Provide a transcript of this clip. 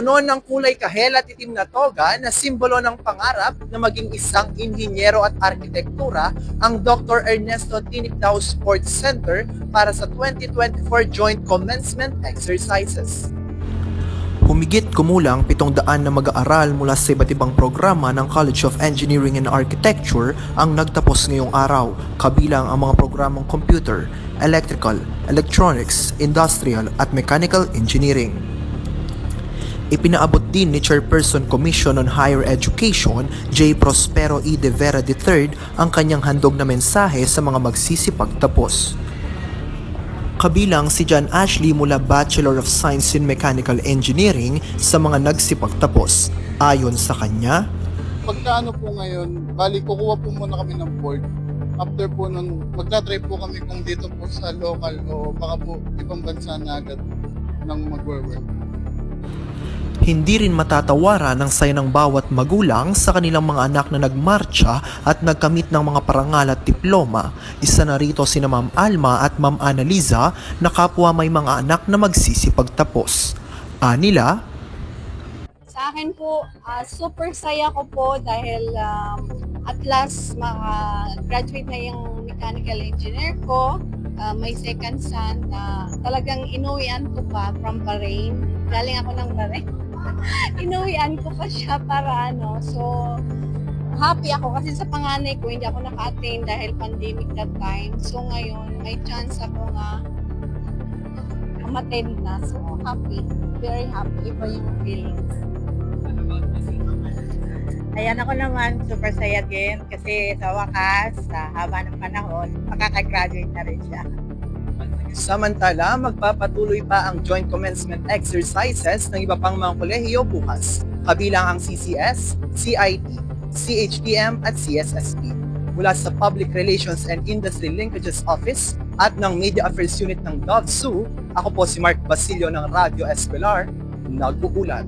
Nagsuno ng kulay kahel at itim na toga na simbolo ng pangarap na maging isang inhinyero at arkitektura ang Dr. Ernesto Tinicdao Sports Center para sa 2024 Joint Commencement Exercises. Humigit kumulang 700 na mag-aaral mula sa iba't ibang programa ng College of Engineering and Architecture ang nagtapos ngayong araw, kabilang ang mga programang Computer, Electrical, Electronics, Industrial at Mechanical Engineering. Ipinaabot din ni Chairperson Commission on Higher Education, J. Prospero E. De Vera III, ang kanyang handog na mensahe sa mga magsisipagtapos. Kabilang si John Ashley mula Bachelor of Science in Mechanical Engineering sa mga nagsipagtapos. Ayon sa kanya, pagkaano po ngayon, bali kukuha po muna kami ng board. After po nun, magta-try po kami kung dito po sa local o baka po ibang bansa na agad ng mag-work. hindi rin matatawaran ang saya ng bawat magulang sa kanilang mga anak na nagmarcha at nagkamit ng mga parangal at diploma. Isa na rito sina Ma'am Alma at Ma'am Annaliza na kapwa may mga anak na magsisipagtapos. Anila, sa akin po, super saya ko po dahil at last maka-graduate na yung mechanical engineer ko. May second son na talagang inuwian ko pa from Bahrain. Galing ako ng Bahrain. Inuwian ko pa siya para so happy ako kasi sa panganay ko hindi ako naka-attain dahil pandemic that time. So ngayon, may chance ako nga ma-attend na. So happy, very happy for yung feelings. Ayan, ako naman, super saya din kasi sa wakas, sa haba ng panahon, makakagraduate na rin siya. Samantala, magpapatuloy pa ang joint commencement exercises ng iba pang mga kolehiyo bukas, kabilang ang CCS, CIT, CHPM at CSSP. Mula sa Public Relations and Industry Linkages Office at ng Media Affairs Unit ng DOVSU, ako po si Mark Basilio ng Radio Escolar, nag-uulat.